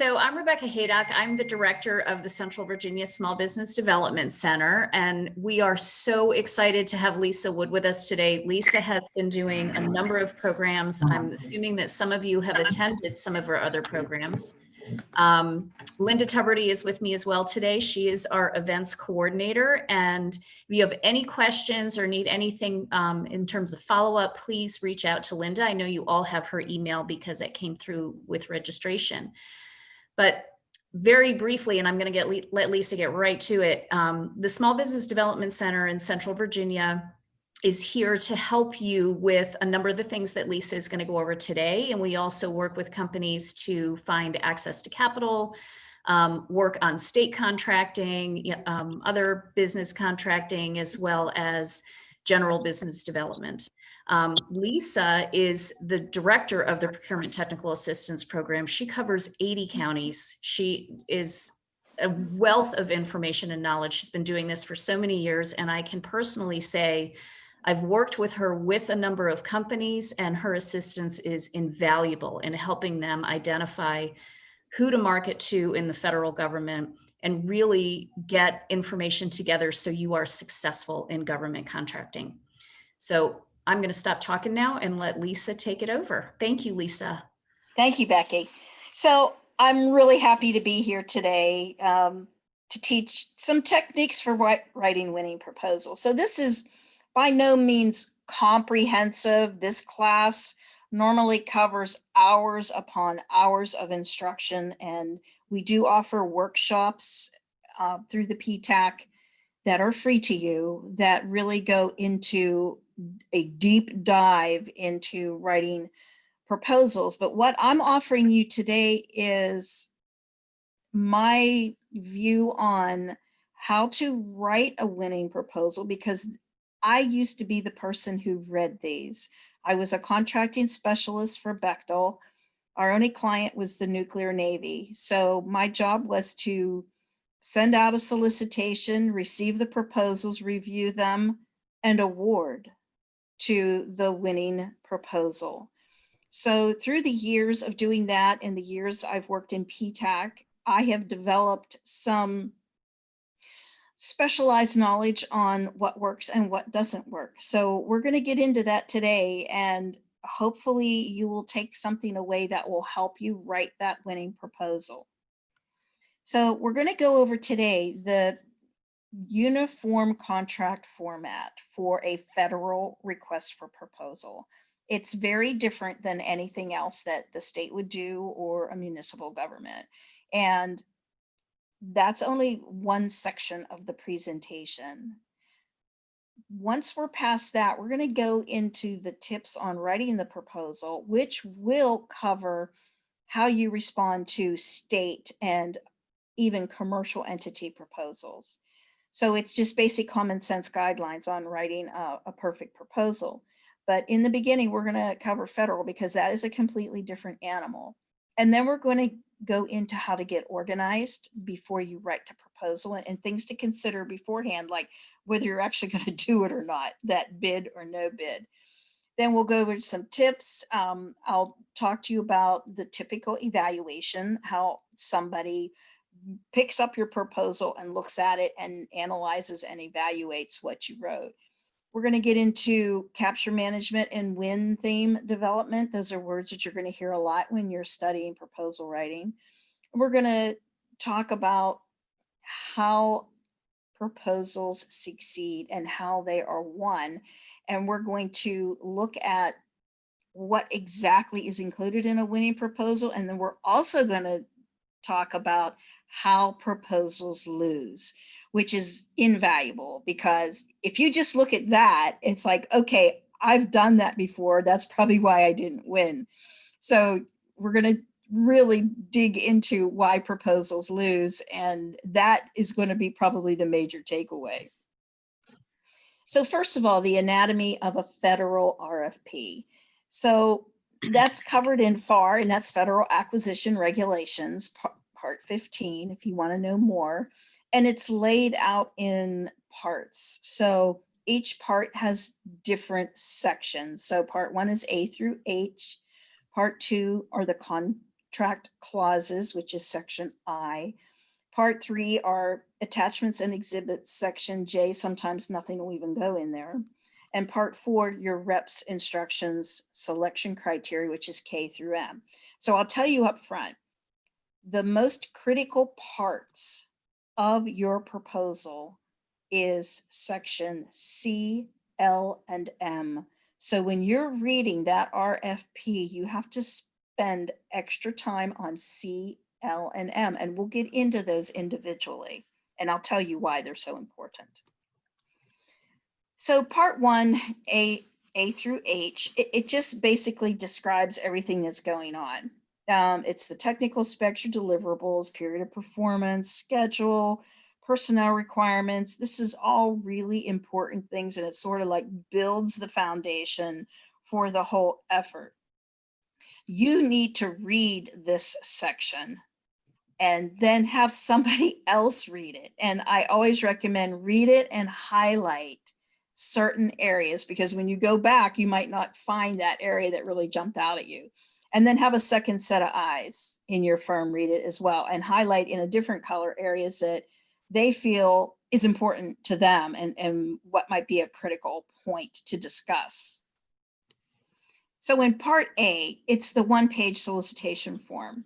So I'm Rebecca Haydock. I'm the director of the Central Virginia Small Business Development Center, and we are so excited to have Lisa Wood with us today. Lisa has been doing a number of programs. I'm assuming that some of you have attended some of her other programs. Linda Tuberty is with me as well today. She is our events coordinator. And if you have any questions or need anything in terms of follow-up, please reach out to Linda. I know you all have her email because it came through with registration. But very briefly, and I'm going to let Lisa get right to it, the Small Business Development Center in Central Virginia is here to help you with a number of the things that Lisa is going to go over today. And we also work with companies to find access to capital, work on state contracting, other business contracting, as well as general business development. Lisa is the director of the Procurement Technical Assistance Program. She covers 80 counties. She is a wealth of information and knowledge. She's been doing this for so many years, and I can personally say I've worked with her with a number of companies, and her assistance is invaluable in helping them identify who to market to in the federal government and really get information together so you are successful in government contracting. So I'm going to stop talking now and let Lisa take it over. Thank you, Lisa. Thank you, Becky. So I'm really happy to be here today to teach some techniques for writing winning proposals. So this is by no means comprehensive. This class normally covers hours upon hours of instruction, and we do offer workshops through the PTAC that are free to you that really go into a deep dive into writing proposals. But what I'm offering you today is my view on how to write a winning proposal, because I used to be the person who read these. I was a contracting specialist for Bechtel. Our only client was the nuclear Navy. So my job was to send out a solicitation, receive the proposals, review them, and award to the winning proposal. So through the years of doing that and the years I've worked in PTAC, I have developed some specialized knowledge on what works and what doesn't work. So we're going to get into that today, and hopefully you will take something away that will help you write that winning proposal. So we're going to go over today the uniform contract format for a federal request for proposal. It's very different than anything else that the state would do or a municipal government. And that's only one section of the presentation. Once we're past that, we're going to go into the tips on writing the proposal, which will cover how you respond to state and even commercial entity proposals. So it's just basic common sense guidelines on writing a perfect proposal. But in the beginning, we're going to cover federal because that is a completely different animal. And then we're going to go into how to get organized before you write the proposal and things to consider beforehand, like whether you're actually going to do it or not, that bid or no bid. Then we'll go over some tips. I'll talk to you about the typical evaluation, how somebody picks up your proposal and looks at it and analyzes and evaluates what you wrote. We're going to get into capture management and win theme development. Those are words that you're going to hear a lot when you're studying proposal writing. We're going to talk about how proposals succeed and how they are won. And we're going to look at what exactly is included in a winning proposal. And then we're also going to talk about how proposals lose, which is invaluable, because if you just look at that, it's like, okay, I've done that before. That's probably why I didn't win. So we're going to really dig into why proposals lose, and that is going to be probably the major takeaway. So first of all, the anatomy of a federal RFP. So that's covered in FAR, and that's Federal Acquisition Regulations, Part 15, if you want to know more. And it's laid out in parts. So each part has different sections. So part 1 is A through H. Part 2 are the contract clauses, which is section I. Part 3 are attachments and exhibits, section J. Sometimes nothing will even go in there. And part 4, your reps instructions, selection criteria, which is K through M. So I'll tell you up front, the most critical parts of your proposal is section C, L, and M. So when you're reading that RFP, you have to spend extra time on C, L, and M, and we'll get into those individually, and I'll tell you why they're so important. So part 1, A through H, it just basically describes everything that's going on. It's the technical specs, your deliverables, period of performance, schedule, personnel requirements. This is all really important things, and it sort of like builds the foundation for the whole effort. You need to read this section and then have somebody else read it. And I always recommend read it and highlight certain areas, because when you go back, you might not find that area that really jumped out at you. And then have a second set of eyes in your firm read it as well, and highlight in a different color areas that they feel is important to them, and what might be a critical point to discuss. So in part A, it's the one-page solicitation form.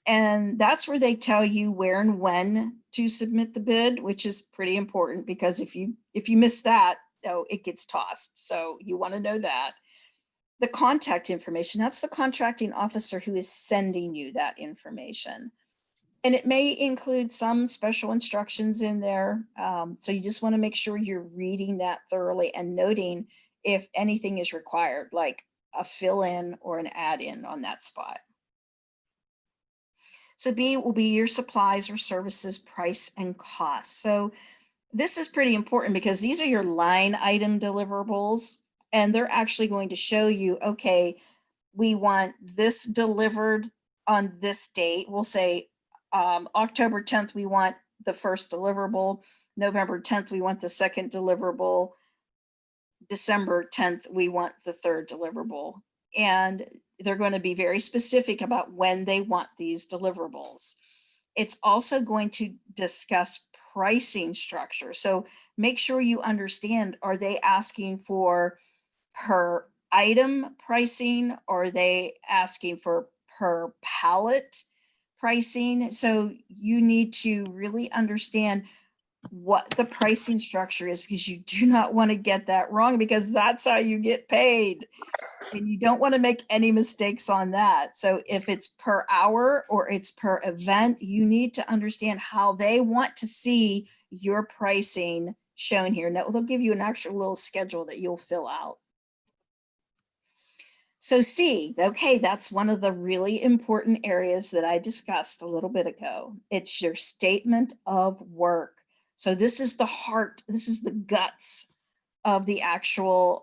And that's where they tell you where and when to submit the bid, which is pretty important, because if you miss that, oh, it gets tossed. So you want to know that. The contact information, that's the contracting officer who is sending you that information. And it may include some special instructions in there. So you just want to make sure you're reading that thoroughly and noting if anything is required, like a fill-in or an add-in on that spot. So B will be your supplies or services price and cost. So this is pretty important, because these are your line item deliverables, and they're actually going to show you, okay, we want this delivered on this date. We'll say October 10th, we want the first deliverable. November 10th, we want the second deliverable. December 10th, we want the third deliverable. And they're going to be very specific about when they want these deliverables. It's also going to discuss pricing structure. So make sure you understand, are they asking for per item pricing, or are they asking for per pallet pricing? So you need to really understand what the pricing structure is, because you do not want to get that wrong, because that's how you get paid. And you don't want to make any mistakes on that. So if it's per hour or it's per event, you need to understand how they want to see your pricing shown here. Now they'll give you an actual little schedule that you'll fill out. So C, okay, that's one of the really important areas that I discussed a little bit ago. It's your statement of work. So this is the heart, this is the guts of the actual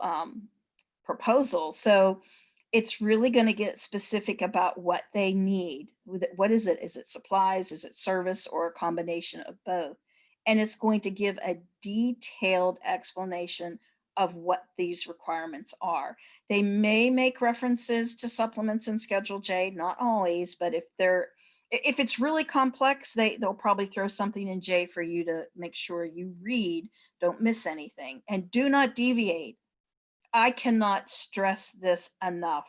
proposal. So it's really going to get specific about what they need. What is it? Is it supplies? Is it service, or a combination of both? And it's going to give a detailed explanation of what these requirements are. They may make references to supplements in Schedule J, not always, but if it's really complex, they'll probably throw something in J for you to make sure you read, don't miss anything, and do not deviate. I cannot stress this enough.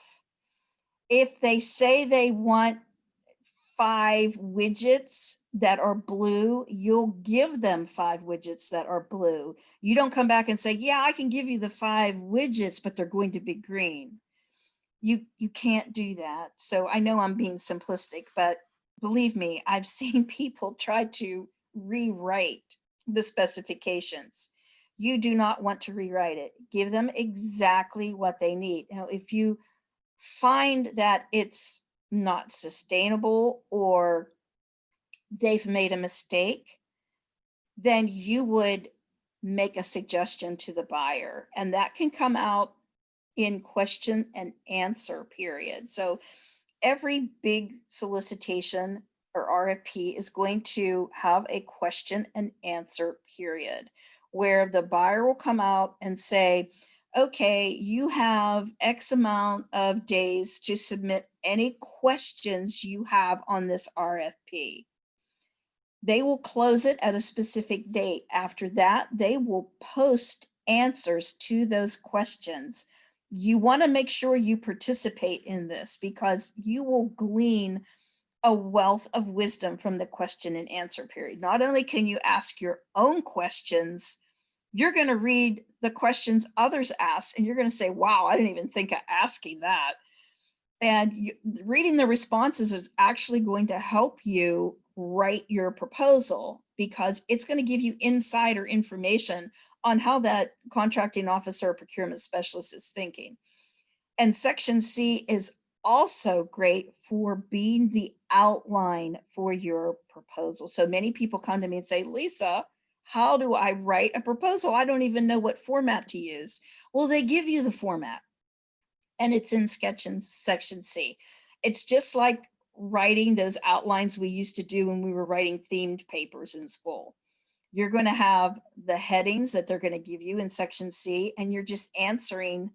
If they say they want 5 widgets that are blue, you'll give them 5 widgets that are blue. You don't come back and say, yeah, I can give you the 5 widgets, but they're going to be green. You can't do that. So I know I'm being simplistic, but believe me, I've seen people try to rewrite the specifications. You do not want to rewrite it. Give them exactly what they need. Now, if you find that it's not sustainable, or they've made a mistake, then you would make a suggestion to the buyer, and that can come out in question and answer period. So every big solicitation or RFP is going to have a question and answer period, where the buyer will come out and say, okay, you have X amount of days to submit any questions you have on this RFP. They will close it at a specific date. After that, they will post answers to those questions. You want to make sure you participate in this because you will glean a wealth of wisdom from the question and answer period. Not only can you ask your own questions, you're going to read the questions others ask and you're going to say, wow, I didn't even think of asking that. And reading the responses is actually going to help you write your proposal because it's going to give you insider information on how that contracting officer or procurement specialist is thinking. And section C is also great for being the outline for your proposal. So many people come to me and say, Lisa, how do I write a proposal? I don't even know what format to use. Well, they give you the format and it's in section C. It's just like writing those outlines we used to do when we were writing themed papers in school. You're going to have the headings that they're going to give you in section C, and you're just answering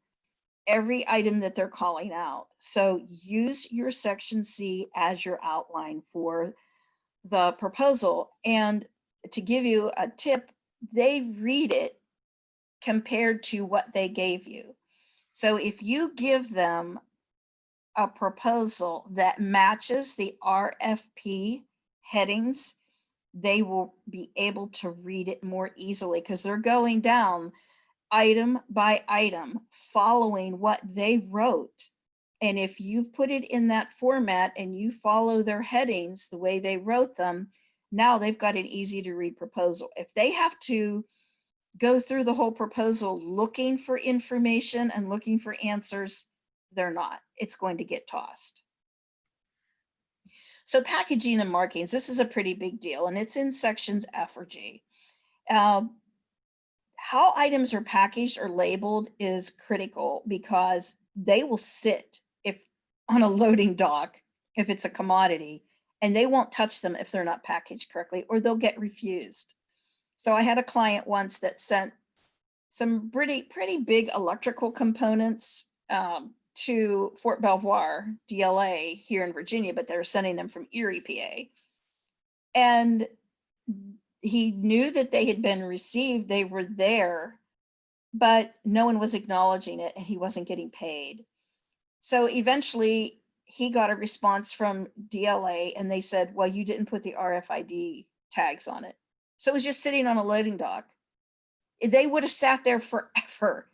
every item that they're calling out. So use your section C as your outline for the proposal. And to give you a tip, they read it compared to what they gave you. So if you give them a proposal that matches the RFP headings, they will be able to read it more easily because they're going down item by item, following what they wrote. And if you've put it in that format and you follow their headings the way they wrote them, now they've got an easy to read proposal. If they have to go through the whole proposal looking for information and looking for answers, they're not. It's going to get tossed. So packaging and markings, this is a pretty big deal, and it's in sections F or G. How items are packaged or labeled is critical because they will sit if on a loading dock, if it's a commodity, and they won't touch them if they're not packaged correctly, or they'll get refused. So I had a client once that sent some pretty big electrical components to Fort Belvoir, DLA here in Virginia, but they were sending them from Erie, PA. And he knew that they had been received, they were there, but no one was acknowledging it and he wasn't getting paid. So eventually he got a response from DLA and they said, well, you didn't put the RFID tags on it. So it was just sitting on a loading dock. They would have sat there forever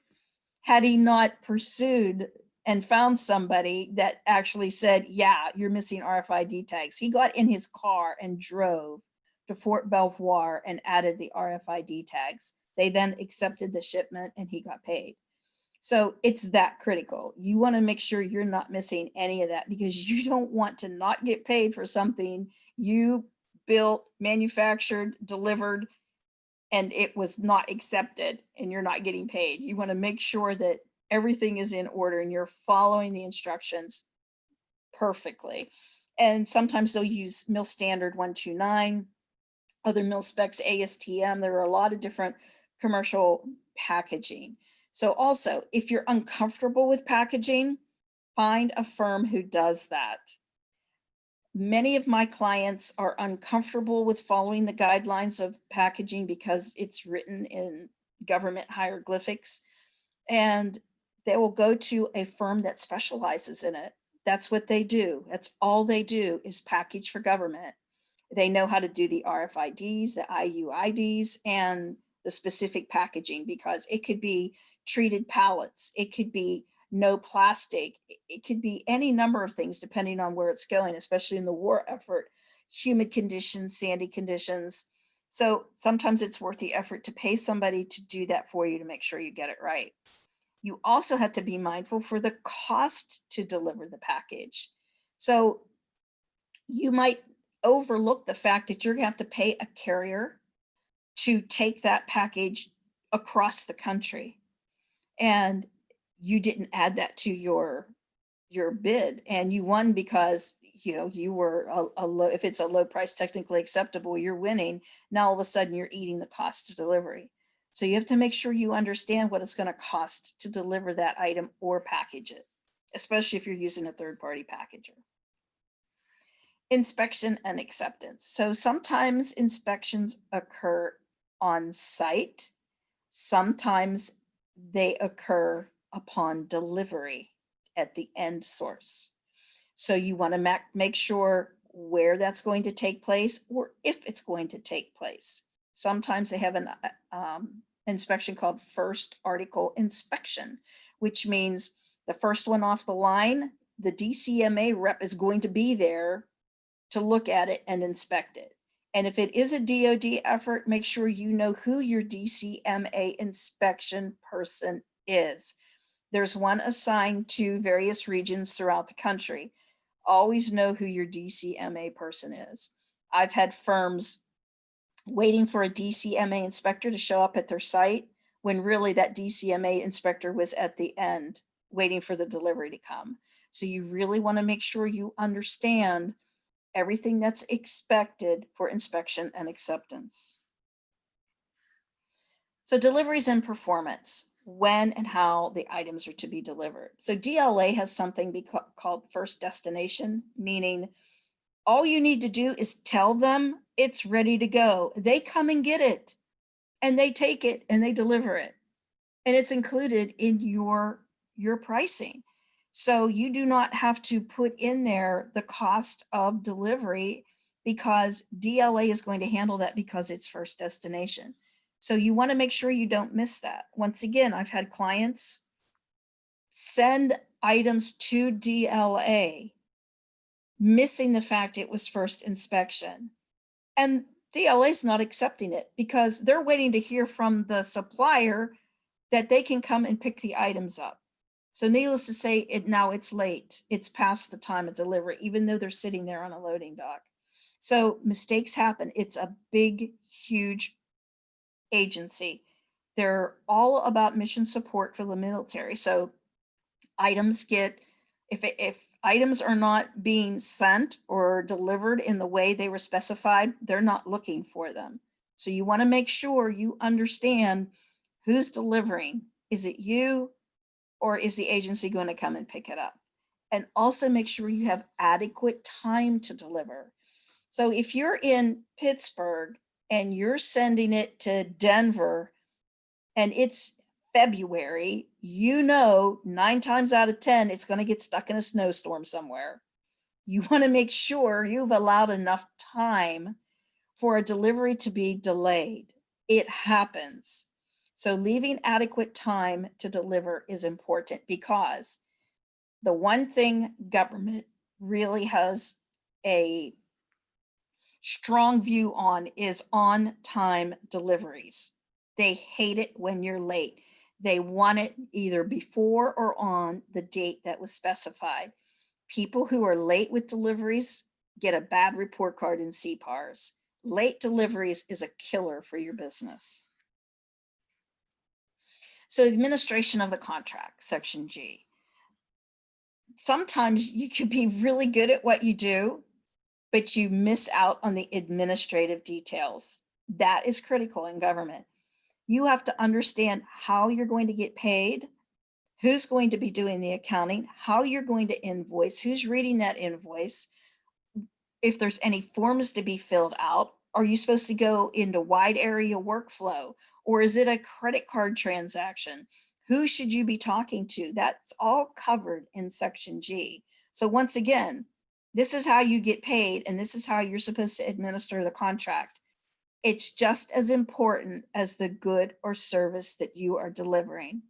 had he not pursued and found somebody that actually said, yeah, you're missing RFID tags. He got in his car and drove to Fort Belvoir and added the RFID tags. They then accepted the shipment and he got paid. So it's that critical. You want to make sure you're not missing any of that because you don't want to not get paid for something you built, manufactured, delivered, and it was not accepted and you're not getting paid. You want to make sure that everything is in order and you're following the instructions perfectly. And sometimes they'll use Mill Standard 129, other mil specs, ASTM. There are a lot of different commercial packaging. So also, if you're uncomfortable with packaging, find a firm who does that. Many of my clients are uncomfortable with following the guidelines of packaging because it's written in government hieroglyphics, and they will go to a firm that specializes in it. That's what they do. That's all they do is package for government. They know how to do the RFIDs, the IUIDs, and the specific packaging because it could be treated pallets, it could be no plastic, it could be any number of things depending on where it's going, especially in the war effort, humid conditions, sandy conditions. So sometimes it's worth the effort to pay somebody to do that for you to make sure you get it right. You also have to be mindful for the cost to deliver the package. So you might overlook the fact that you're going to have to pay a carrier to take that package across the country. And you didn't add that to your bid, and you won because you were a low, if it's a low price technically acceptable, you're winning. Now all of a sudden you're eating the cost of delivery. So you have to make sure you understand what it's going to cost to deliver that item or package it, especially if you're using a third-party packager. Inspection and acceptance. So sometimes inspections occur on site. Sometimes they occur upon delivery at the end source. So you want to make sure where that's going to take place or if it's going to take place. Sometimes they have an inspection called first article inspection, which means the first one off the line, the DCMA rep is going to be there to look at it and inspect it. And if it is a DoD effort, make sure you know who your DCMA inspection person is. There's one assigned to various regions throughout the country. Always know who your DCMA person is. I've had firms waiting for a DCMA inspector to show up at their site when really that DCMA inspector was at the end waiting for the delivery to come. So you really want to make sure you understand everything that's expected for inspection and acceptance. So deliveries and performance, when and how the items are to be delivered. So DLA has something called first destination, meaning all you need to do is tell them it's ready to go. They come and get it and they take it and they deliver it. And it's included in your pricing. So you do not have to put in there the cost of delivery because DLA is going to handle that because it's first destination. So you want to make sure you don't miss that. Once again, I've had clients send items to DLA, missing the fact it was first inspection. And DLA is not accepting it because they're waiting to hear from the supplier that they can come and pick the items up. So needless to say, now it's late. It's past the time of delivery, even though they're sitting there on a loading dock. So mistakes happen. It's a big, huge agency. They're all about mission support for the military. So items get, if items are not being sent or delivered in the way they were specified, they're not looking for them. So you want to make sure you understand who's delivering. Is it you or is the agency going to come and pick it up? And also make sure you have adequate time to deliver. So if you're in Pittsburgh and you're sending it to Denver and it's February, you know 9 times out of 10 it's going to get stuck in a snowstorm somewhere. You want to make sure you've allowed enough time for a delivery to be delayed. It happens. So leaving adequate time to deliver is important because the one thing government really has a strong view on is on-time deliveries. They hate it when you're late. They want it either before or on the date that was specified. People who are late with deliveries get a bad report card in CPARs. Late deliveries is a killer for your business. So administration of the contract, section G. Sometimes you could be really good at what you do, but you miss out on the administrative details. That is critical in government. You have to understand how you're going to get paid, who's going to be doing the accounting, how you're going to invoice, who's reading that invoice, if there's any forms to be filled out. Are you supposed to go into wide area workflow, or is it a credit card transaction? Who should you be talking to? That's all covered in section G. So once again, this is how you get paid and this is how you're supposed to administer the contract. It's just as important as the good or service that you are delivering.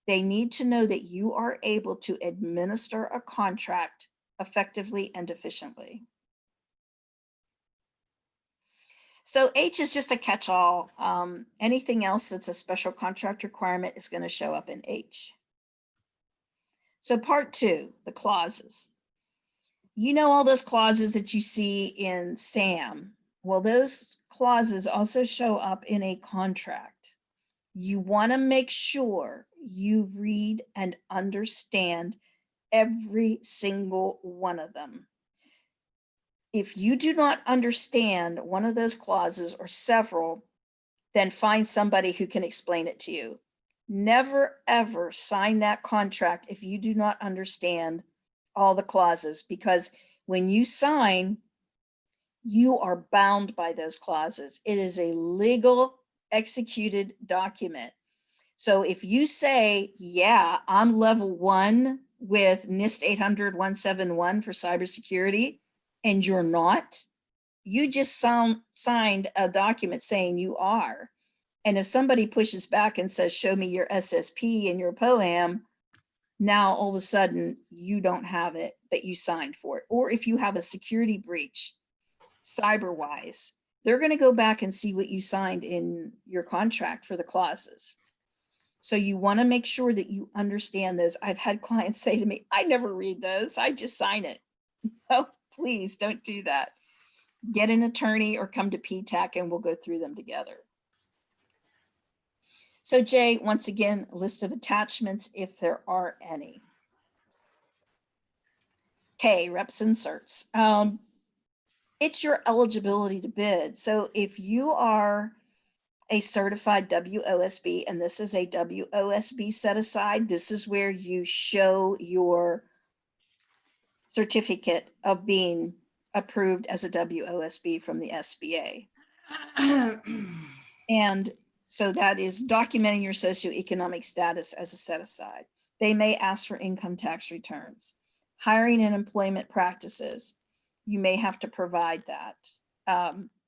They need to know that you are able to administer a contract effectively and efficiently. So H is just a catch-all. Anything else that's a special contract requirement is going to show up in H. So part 2, the clauses. You know all those clauses that you see in SAM. Well, those clauses also show up in a contract. You want to make sure you read and understand every single one of them. If you do not understand one of those clauses or several, then find somebody who can explain it to you. Never, ever sign that contract if you do not understand all the clauses, because when you sign, you are bound by those clauses. It is a legal executed document. So if you say, yeah, I'm level 1 with NIST 800-171 for cybersecurity, and you're not, you just signed a document saying you are. And if somebody pushes back and says, show me your SSP and your POAM, now all of a sudden you don't have it, but you signed for it. Or if you have a security breach, cyber-wise, they're going to go back and see what you signed in your contract for the clauses. So you want to make sure that you understand those. I've had clients say to me, I never read those, I just sign it. Oh, please don't do that. Get an attorney or come to PTAC and we'll go through them together. So Jay, once again, a list of attachments if there are any. Okay, reps and certs. It's your eligibility to bid. So if you are a certified WOSB, and this is a WOSB set aside, this is where you show your certificate of being approved as a WOSB from the SBA. And so that is documenting your socioeconomic status as a set aside. They may ask for income tax returns. Hiring and employment practices, you may have to provide that.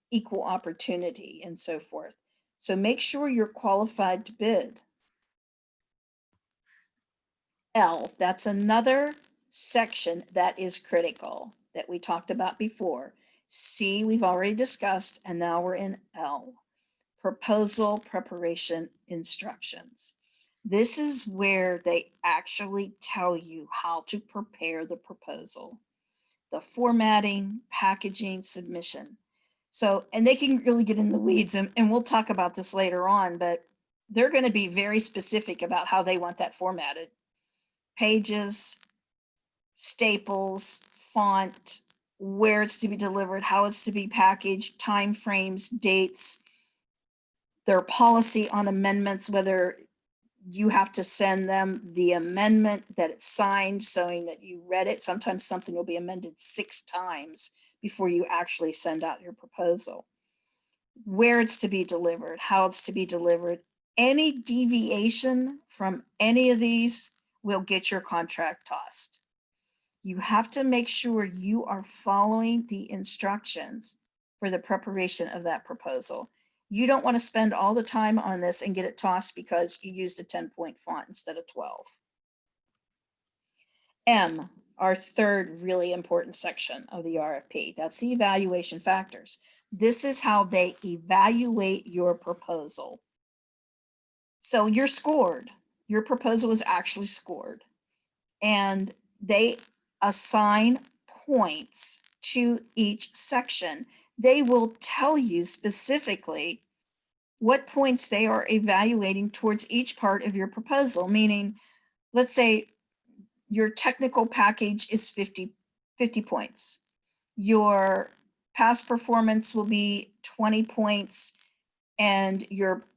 Equal opportunity and so forth. So make sure you're qualified to bid. L, that's another section that is critical that we talked about before. C, we've already discussed, and now we're in L. Proposal preparation instructions. This is where they actually tell you how to prepare the proposal, the formatting, packaging, submission. So, and they can really get in the weeds, and we'll talk about this later on, but they're going to be very specific about how they want that formatted. Pages, staples, font, where it's to be delivered, how it's to be packaged, time frames, dates, their policy on amendments, whether you have to send them the amendment that it's signed, showing that you read it. Sometimes something will be amended 6 times before you actually send out your proposal. Where it's to be delivered, how it's to be delivered. Any deviation from any of these will get your contract tossed. You have to make sure you are following the instructions for the preparation of that proposal. You don't want to spend all the time on this and get it tossed because you used a 10-point font instead of 12. M, our third really important section of the RFP. That's the evaluation factors. This is how they evaluate your proposal. So you're scored. Your proposal is actually scored. And they assign points to each section. They will tell you specifically what points they are evaluating towards each part of your proposal, meaning, let's say your technical package is 50 points. Your past performance will be 20 points, and your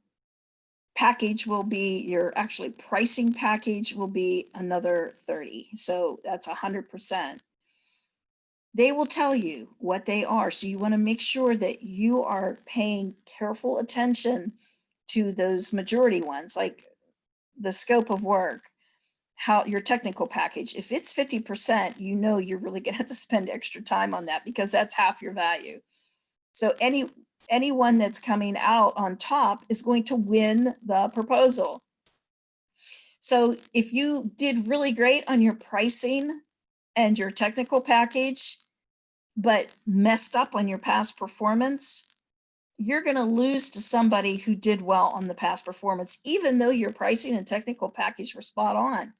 package will be, your actually pricing package will be another 30. So that's 100%. They will tell you what they are. So you want to make sure that you are paying careful attention to those majority ones, like the scope of work, how your technical package. If it's 50%, you know you're really going to have to spend extra time on that because that's half your value. So anyone that's coming out on top is going to win the proposal. So if you did really great on your pricing and your technical package, but messed up on your past performance, you're going to lose to somebody who did well on the past performance, even though your pricing and technical package were spot on.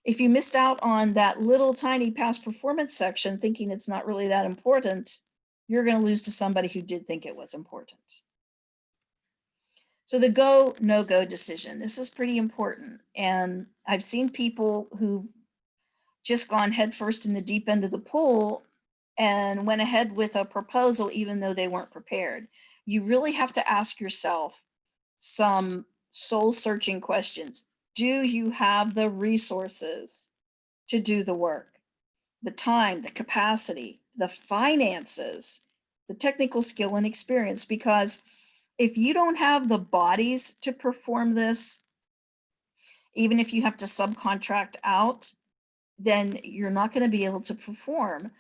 If you missed out on that little tiny past performance section thinking it's not really that important, you're going to lose to somebody who did think it was important. So the go, no-go decision, this is pretty important. And I've seen people who've just gone headfirst in the deep end of the pool and went ahead with a proposal even though they weren't prepared. you really have to ask yourself some soul searching questions. Do you have the resources to do the work? The time, the capacity, the finances, the technical skill and experience? Because if you don't have the bodies to perform this, even if you have to subcontract out, then you're not going to be able to perform.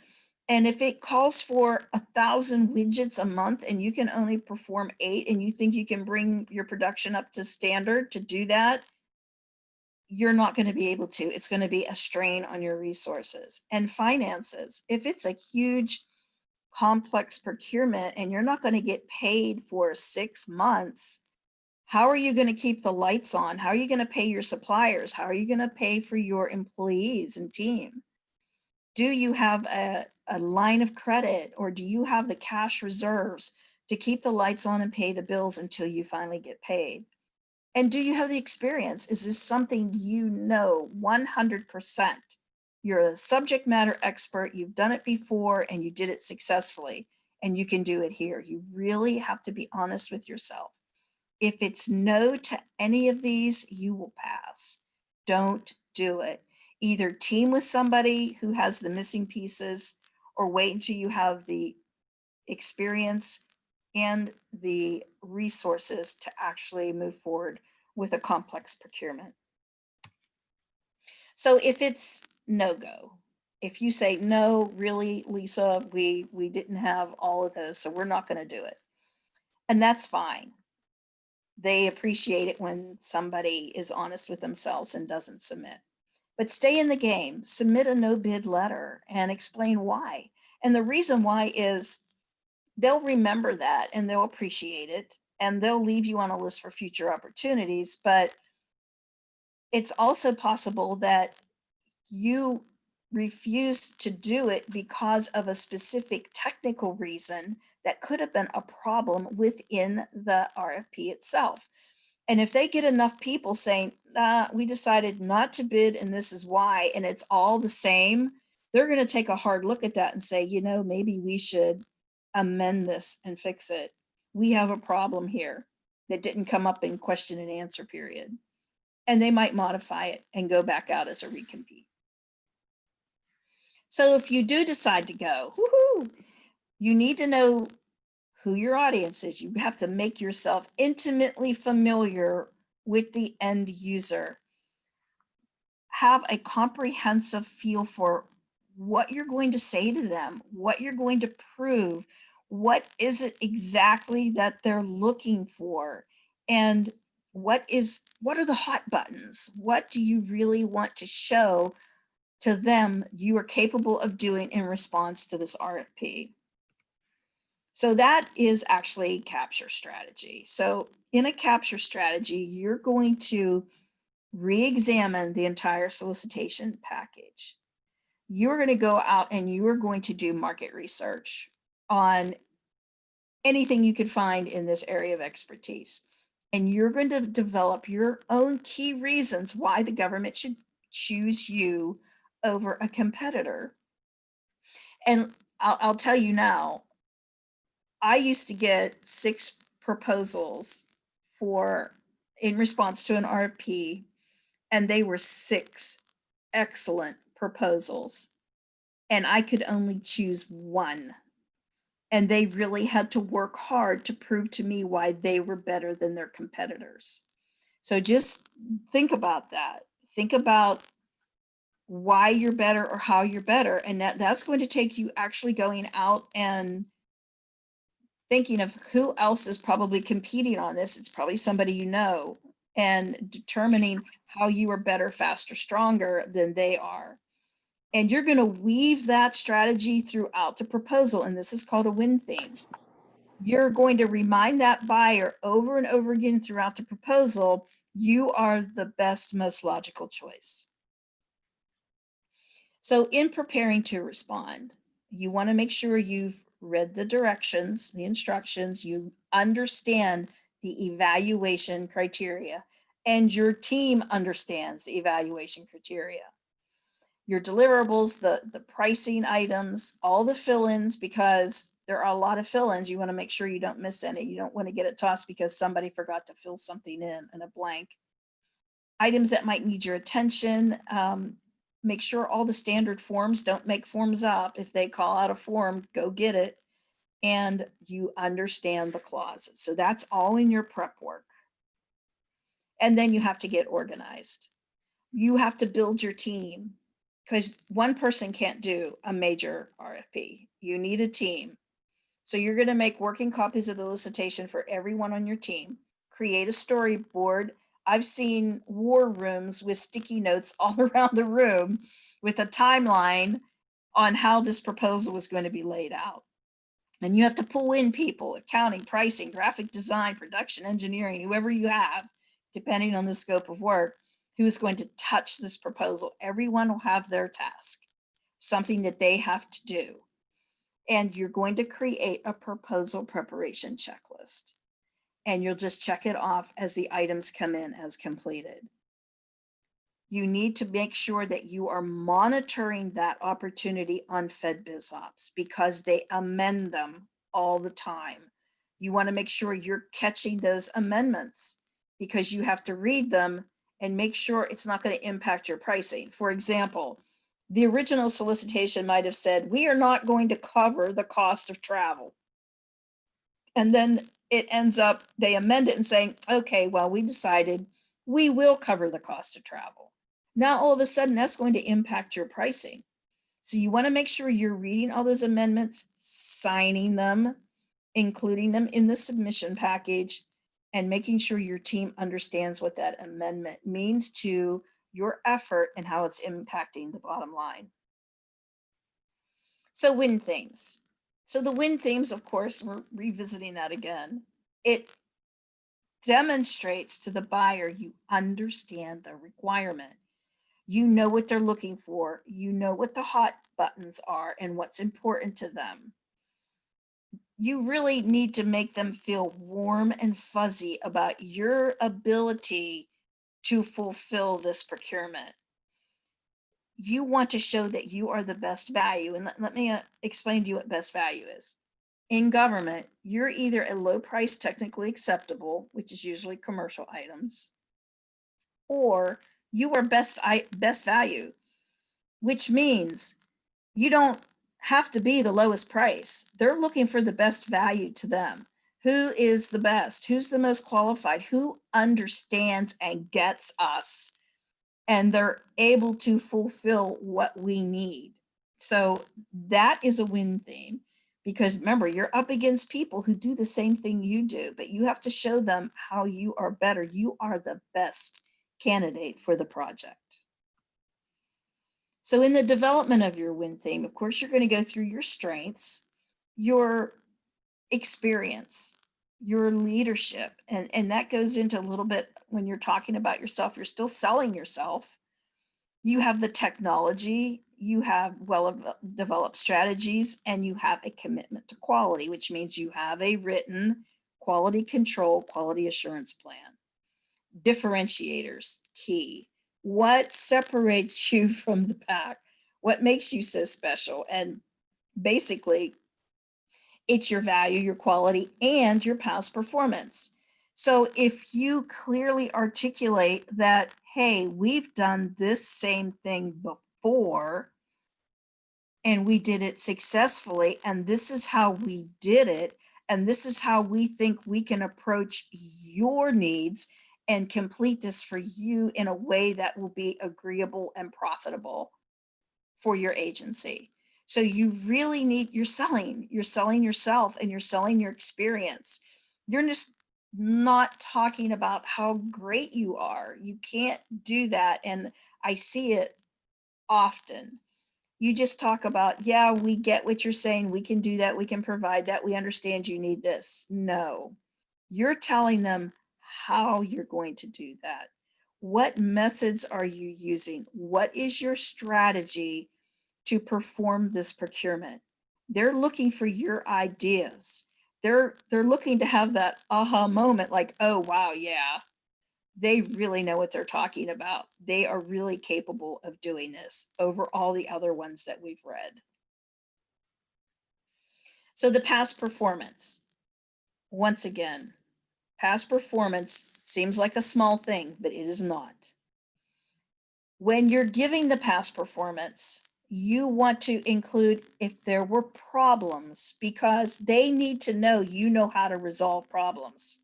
And if it calls for 1,000 widgets a month and you can only perform 8 and you think you can bring your production up to standard to do that, you're not going to be able to. It's going to be a strain on your resources and finances. If it's a huge complex procurement and you're not going to get paid for 6 months, how are you going to keep the lights on? How are you going to pay your suppliers? How are you going to pay for your employees and team? Do you have a line of credit, or do you have the cash reserves to keep the lights on and pay the bills until you finally get paid? And do you have the experience? Is this something you know 100%? You're a subject matter expert, you've done it before and you did it successfully, and you can do it here. You really have to be honest with yourself. If it's no to any of these, you will pass. Don't do it. Either team with somebody who has the missing pieces, or wait until you have the experience and the resources to actually move forward with a complex procurement. So if it's no go, if you say, no, really, Lisa, we didn't have all of those, so we're not going to do it. And that's fine. They appreciate it when somebody is honest with themselves and doesn't submit. But stay in the game, submit a no bid letter and explain why. And the reason why is they'll remember that and they'll appreciate it and they'll leave you on a list for future opportunities. But it's also possible that you refuse to do it because of a specific technical reason that could have been a problem within the RFP itself. And if they get enough people saying, we decided not to bid and this is why, and it's all the same, they're going to take a hard look at that and say, maybe we should amend this and fix it. We have a problem here that didn't come up in question and answer period. And they might modify it and go back out as a recompete. So if you do decide to go, woohoo, you need to know who your audience is. You have to make yourself intimately familiar with the end user. Have a comprehensive feel for what you're going to say to them, what you're going to prove, what is it exactly that they're looking for, and what are the hot buttons? What do you really want to show to them you are capable of doing in response to this RFP? So that is actually capture strategy. So in a capture strategy, you're going to re-examine the entire solicitation package. You're going to go out and you are going to do market research on anything you could find in this area of expertise. And you're going to develop your own key reasons why the government should choose you over a competitor. And I'll tell you now, I used to get 6 proposals in response to an RFP, and they were 6 excellent proposals, and I could only choose 1. And they really had to work hard to prove to me why they were better than their competitors. So just think about that. Think about why you're better or how you're better, and that's going to take you actually going out and thinking of who else is probably competing on this. It's probably somebody you know, and determining how you are better, faster, stronger than they are. And you're going to weave that strategy throughout the proposal. And this is called a win theme. You're going to remind that buyer over and over again throughout the proposal, you are the best, most logical choice. So in preparing to respond, you want to make sure you've read the directions, the instructions, you understand the evaluation criteria, and your team understands the evaluation criteria. Your deliverables, the pricing items, all the fill-ins, because There are a lot of fill-ins. You want to make sure you don't miss any. You don't want to get it tossed because somebody forgot to fill something in a blank. Items that might need your attention. Make sure all the standard forms, don't make forms up. If they call out a form, go get it. And you understand the clauses. So that's all in your prep work. And then you have to get organized. You have to build your team because one person can't do a major RFP. You need a team. So you're going to make working copies of the solicitation for everyone on your team, create a storyboard. I've seen war rooms with sticky notes all around the room with a timeline on how this proposal was going to be laid out. And you have to pull in people, accounting, pricing, graphic design, production, engineering, whoever you have, depending on the scope of work, who is going to touch this proposal. Everyone will have their task, something that they have to do. And you're going to create a proposal preparation checklist. And you'll just check it off as the items come in as completed. You need to make sure that you are monitoring that opportunity on FedBizOps because they amend them all the time. You want to make sure you're catching those amendments because you have to read them and make sure it's not going to impact your pricing. For example, the original solicitation might have said, we are not going to cover the cost of travel. And then it ends up, they amend it and saying, okay, well, we decided we will cover the cost of travel. Now, all of a sudden, that's going to impact your pricing. So you want to make sure you're reading all those amendments, signing them, including them in the submission package, and making sure your team understands what that amendment means to your effort and how it's impacting the bottom line. So win themes. So the win themes, of course, we're revisiting that again. It demonstrates to the buyer you understand the requirement. You know what they're looking for. You know what the hot buttons are and what's important to them. You really need to make them feel warm and fuzzy about your ability to fulfill this procurement. You want to show that you are the best value. And let me explain to you what best value is. In government, you're either a low price technically acceptable, which is usually commercial items, or you are best value, which means you don't have to be the lowest price. They're looking for the best value to them. Who is the best? Who's the most qualified? Who understands and gets us? And they're able to fulfill what we need. So that is a win theme because remember, you're up against people who do the same thing you do, but you have to show them how you are better. You are the best candidate for the project. So in the development of your win theme, of course, you're going to go through your strengths, your experience, your leadership, and that goes into a little bit when you're talking about yourself, you're still selling yourself. You have the technology, you have well-developed strategies, and you have a commitment to quality, which means you have a written quality control, quality assurance plan. Differentiators, key. What separates you from the pack? What makes you so special? And basically, it's your value, your quality, and your past performance. So if you clearly articulate that, hey, we've done this same thing before, and we did it successfully, and this is how we did it, and this is how we think we can approach your needs and complete this for you in a way that will be agreeable and profitable for your agency. So you really need, you're selling yourself and you're selling your experience. You're just not talking about how great you are. You can't do that. And I see it often. You just talk about, yeah, we get what you're saying. We can do that. We can provide that. We understand you need this. No, you're telling them how you're going to do that. What methods are you using? What is your strategy to perform this procurement? They're looking for your ideas. They're looking to have that aha moment like, oh, wow, yeah, they really know what they're talking about. They are really capable of doing this over all the other ones that we've read. So the past performance, once again, past performance seems like a small thing, but it is not. When you're giving the past performance, you want to include if there were problems, because they need to know you know how to resolve problems.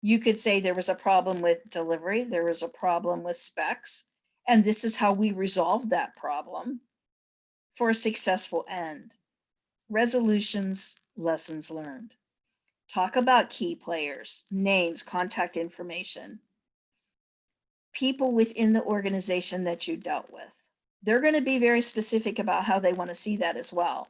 You could say there was a problem with delivery, there was a problem with specs, and this is how we resolved that problem for a successful end. Resolutions, lessons learned. Talk about key players, names, contact information, people within the organization that you dealt with. They're going to be very specific about how they want to see that as well.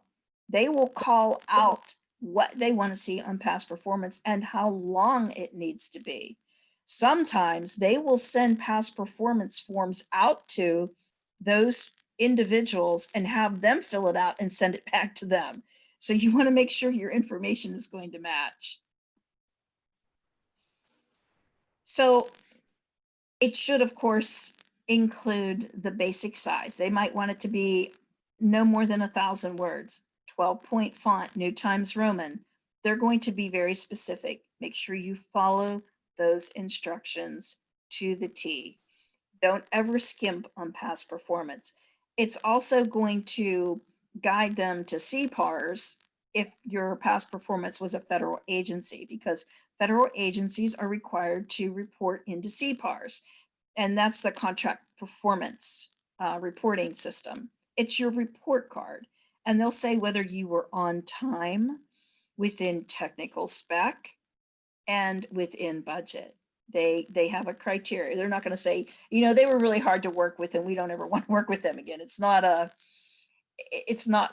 They will call out what they want to see on past performance and how long it needs to be. Sometimes they will send past performance forms out to those individuals and have them fill it out and send it back to them. So you want to make sure your information is going to match. So it should, of course, include the basic size. They might want it to be no more than 1,000 words, 12-point font, New Times Roman. They're going to be very specific. Make sure you follow those instructions to the T. Don't ever skimp on past performance. It's also going to guide them to CPARs if your past performance was a federal agency, because federal agencies are required to report into CPARs, and that's the contract performance reporting system. It's your report card, and they'll say whether you were on time, within technical spec, and within budget. They have a criteria. They're not going to say, you know, they were really hard to work with and we don't ever want to work with them again. It's not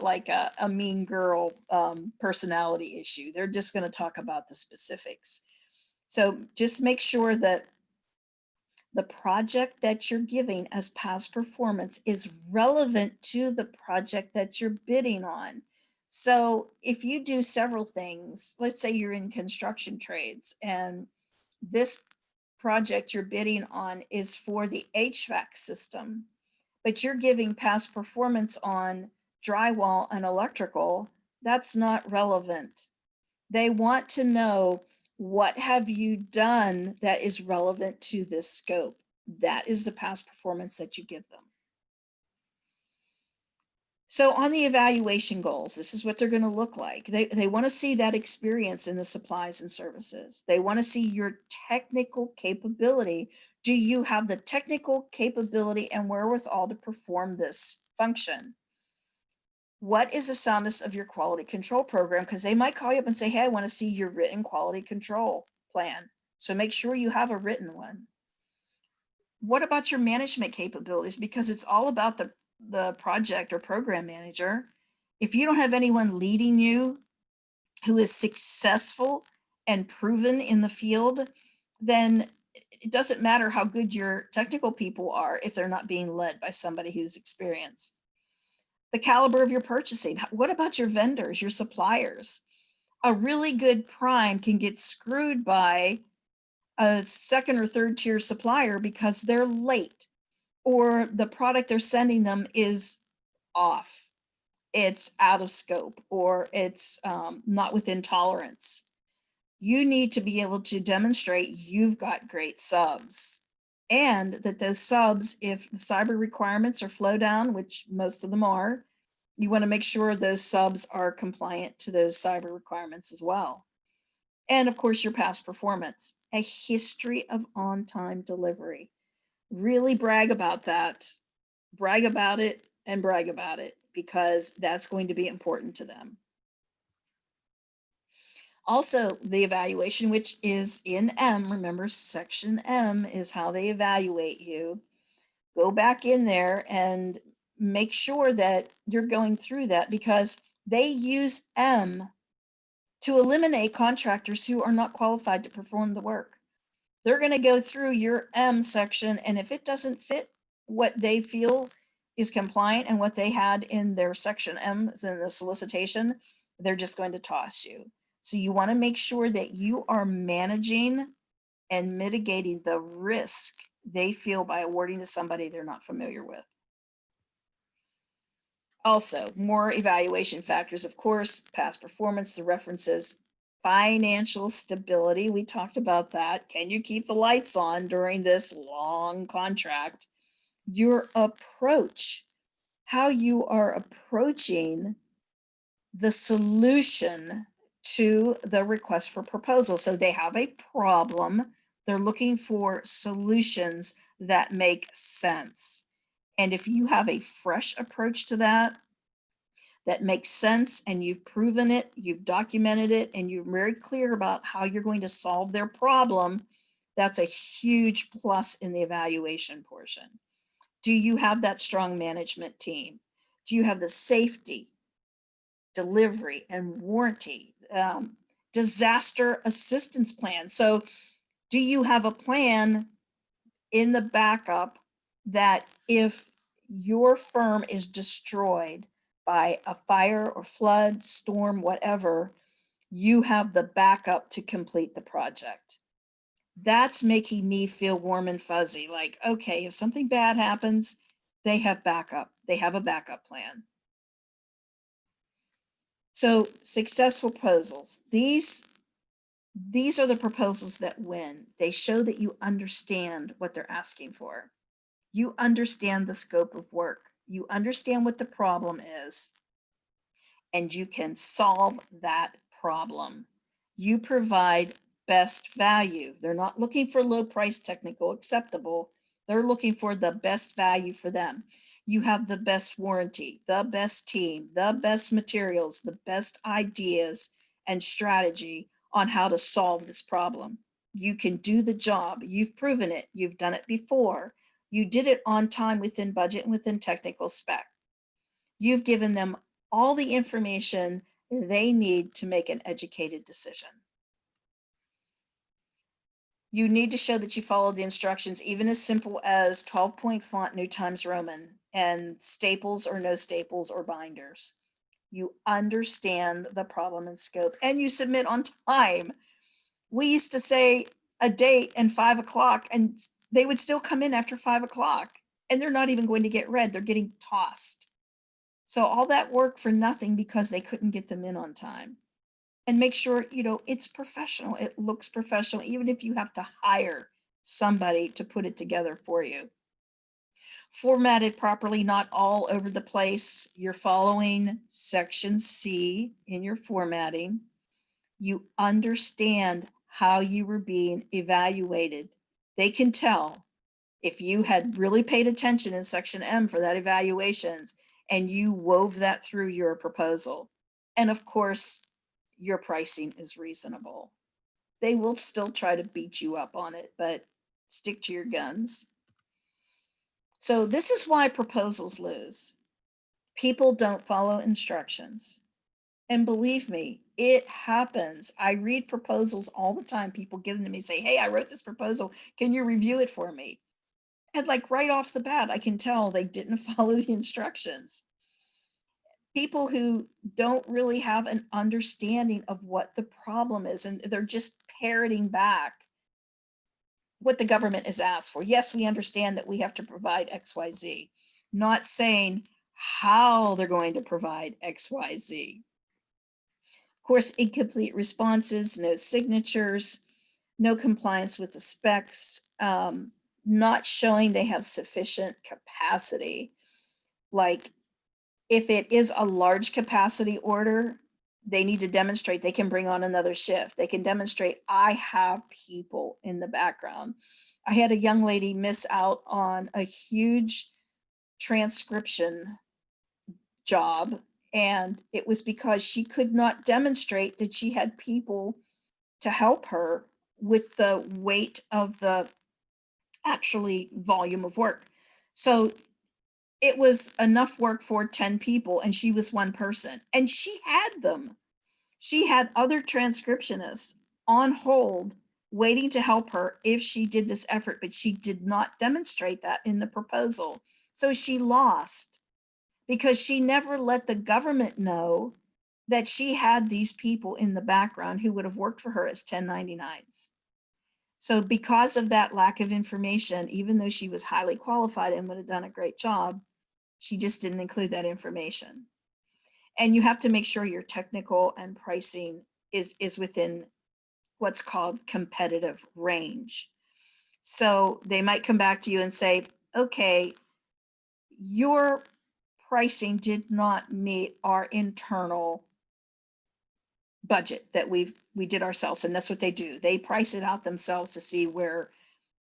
like a mean girl personality issue. They're just going to talk about the specifics. So just make sure that the project that you're giving as past performance is relevant to the project that you're bidding on. So if you do several things, let's say you're in construction trades and this project you're bidding on is for the HVAC system, but you're giving past performance on drywall and electrical, that's not relevant. They want to know, what have you done that is relevant to this scope? That is the past performance that you give them. So on the evaluation goals, this is what they're going to look like. They want to see that experience in the supplies and services. They want to see your technical capability. Do you have the technical capability and wherewithal to perform this function? What is the soundness of your quality control program? Because they might call you up and say, hey, I want to see your written quality control plan. So make sure you have a written one. What about your management capabilities? Because it's all about the project or program manager. If you don't have anyone leading you who is successful and proven in the field, then it doesn't matter how good your technical people are if they're not being led by somebody who's experienced. The caliber of your purchasing. What about your vendors, your suppliers? A really good prime can get screwed by a second or third tier supplier because they're late, or the product they're sending them is off. It's out of scope, or it's not within tolerance. You need to be able to demonstrate you've got great subs, and that those subs, if the cyber requirements are flow down, which most of them are, you want to make sure those subs are compliant to those cyber requirements as well. And of course, your past performance, a history of on-time delivery. Really brag about that. Brag about it and brag about it, because that's going to be important to them. Also, the evaluation, which is in M, remember section M is how they evaluate you. Go back in there and make sure that you're going through that, because they use M to eliminate contractors who are not qualified to perform the work. They're going to go through your M section, and if it doesn't fit what they feel is compliant and what they had in their section M, in the solicitation, they're just going to toss you. So you want to make sure that you are managing and mitigating the risk they feel by awarding to somebody they're not familiar with. Also, more evaluation factors, of course, past performance, the references, financial stability. We talked about that. Can you keep the lights on during this long contract? Your approach, how you are approaching the solution to the request for proposal. So they have a problem. They're looking for solutions that make sense. And if you have a fresh approach to that, that makes sense, and you've proven it, you've documented it, and you're very clear about how you're going to solve their problem, that's a huge plus in the evaluation portion. Do you have that strong management team? Do you have the safety, delivery, and warranty, disaster assistance plan? So do you have a plan in the backup that if your firm is destroyed by a fire or flood, storm, whatever, you have the backup to complete the project? That's making me feel warm and fuzzy. Like, okay, if something bad happens, they have backup. They have a backup plan. So successful proposals. These are the proposals that win. They show that you understand what they're asking for. You understand the scope of work. You understand what the problem is, and you can solve that problem. You provide best value. They're not looking for low price technical acceptable. They're looking for the best value for them. You have the best warranty, the best team, the best materials, the best ideas and strategy on how to solve this problem. You can do the job. You've proven it. You've done it before. You did it on time, within budget, and within technical spec. You've given them all the information they need to make an educated decision. You need to show that you followed the instructions, even as simple as 12-point font, New Times Roman, and staples or no staples or binders. You understand the problem and scope, and you submit on time. We used to say a date and 5 o'clock, and they would still come in after 5 o'clock, and they're not even going to get read. They're getting tossed. So all that work for nothing because they couldn't get them in on time. And make sure, it's professional. It looks professional, even if you have to hire somebody to put it together for you. Formatted properly, not all over the place. You're following section C in your formatting. You understand how you were being evaluated. They can tell if you had really paid attention in section M for that evaluations and you wove that through your proposal. And of course, your pricing is reasonable. They will still try to beat you up on it, but stick to your guns. So this is why proposals lose. People don't follow instructions. And believe me, it happens. I read proposals all the time. People give them to me, say, hey, I wrote this proposal. Can you review it for me? And like right off the bat, I can tell they didn't follow the instructions. People who don't really have an understanding of what the problem is, and they're just parroting back what the government has asked for. Yes, we understand that we have to provide XYZ, not saying how they're going to provide XYZ. Of course, incomplete responses, no signatures, no compliance with the specs, not showing they have sufficient capacity. Like if it is a large capacity order, they need to demonstrate they can bring on another shift. They can demonstrate I have people in the background. I had a young lady miss out on a huge transcription job, and it was because she could not demonstrate that she had people to help her with the weight of the actually volume of work. So it was enough work for 10 people and she was one person, and she had them. She had other transcriptionists on hold waiting to help her if she did this effort, but she did not demonstrate that in the proposal. So she lost because she never let the government know that she had these people in the background who would have worked for her as 1099s. So because of that lack of information, even though she was highly qualified and would have done a great job, She just didn't include that information. And you have to make sure your technical and pricing is within what's called competitive range. So they might come back to you and say, okay, your pricing did not meet our internal budget that we did ourselves. And that's what they do. They price it out themselves to see where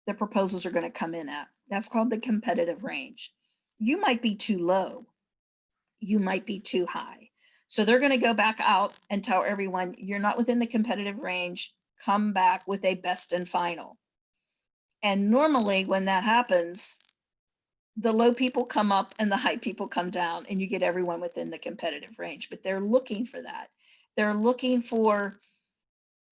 the proposals are going to come in at. That's called the competitive range. You might be too low. You might be too high. So they're going to go back out and tell everyone, you're not within the competitive range. Come back with a best and final. And normally when that happens, the low people come up and the high people come down, and you get everyone within the competitive range. But they're looking for that. They're looking for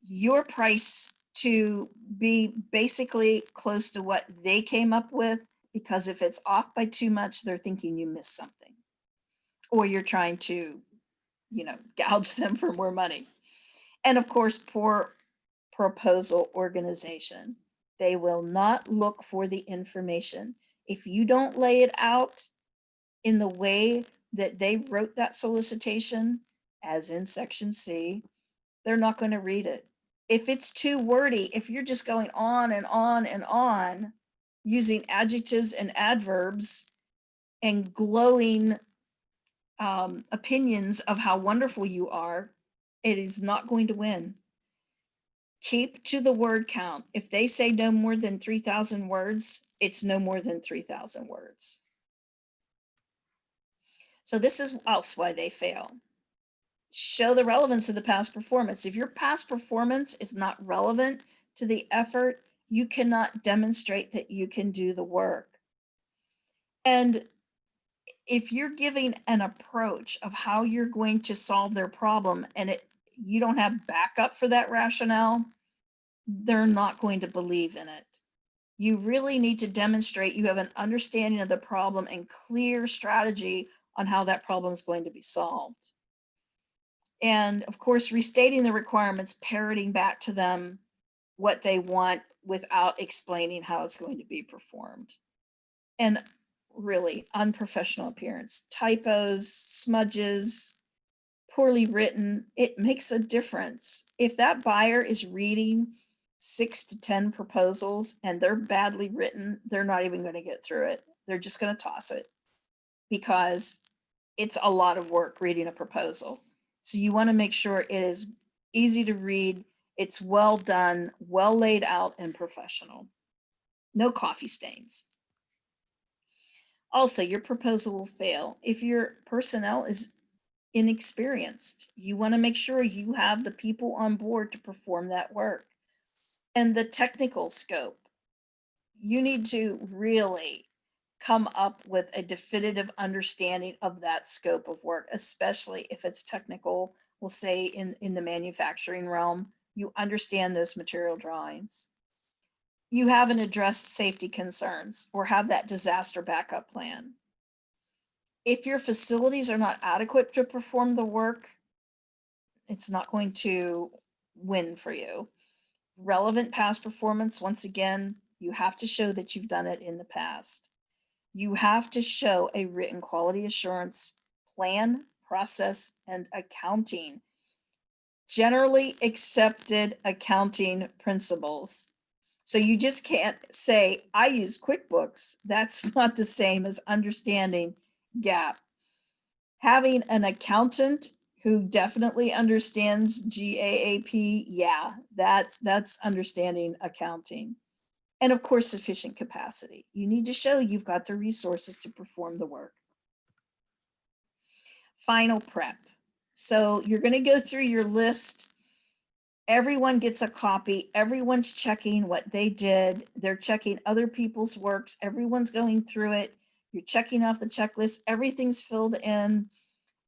your price to be basically close to what they came up with, because if it's off by too much, they're thinking you missed something, or you're trying to, gouge them for more money. And of course, poor proposal organization. They will not look for the information. If you don't lay it out in the way that they wrote that solicitation, as in section C, they're not going to read it. If it's too wordy, if you're just going on and on and on using adjectives and adverbs and glowing opinions of how wonderful you are, it is not going to win. Keep to the word count. If they say no more than 3,000 words, it's no more than 3,000 words. So this is else why they fail. Show the relevance of the past performance. If your past performance is not relevant to the effort, you cannot demonstrate that you can do the work. And if you're giving an approach of how you're going to solve their problem and you don't have backup for that rationale, they're not going to believe in it. You really need to demonstrate you have an understanding of the problem and clear strategy on how that problem is going to be solved. And of course, restating the requirements, parroting back to them what they want without explaining how it's going to be performed. And really, unprofessional appearance, typos, smudges, poorly written, it makes a difference. If that buyer is reading 6 to 10 proposals and they're badly written, they're not even going to get through it. They're just going to toss it, because it's a lot of work reading a proposal. So you want to make sure it is easy to read, it's well done, well laid out, and professional. No coffee stains. Also, your proposal will fail if your personnel is inexperienced. You want to make sure you have the people on board to perform that work. And the technical scope, you need to really come up with a definitive understanding of that scope of work, especially if it's technical. We'll say in the manufacturing realm, you understand those material drawings. You haven't addressed safety concerns or have that disaster backup plan. If your facilities are not adequate to perform the work, it's not going to win for you. Relevant past performance, once again, you have to show that you've done it in the past. You have to show a written quality assurance plan, process, and accounting. Generally accepted accounting principles. So you just can't say, I use QuickBooks. That's not the same as understanding GAAP. Having an accountant who definitely understands GAAP, yeah, that's understanding accounting. And of course, sufficient capacity. You need to show you've got the resources to perform the work. Final prep. So you're going to go through your list. Everyone gets a copy. Everyone's checking what they did. They're checking other people's works. Everyone's going through it. You're checking off the checklist. Everything's filled in.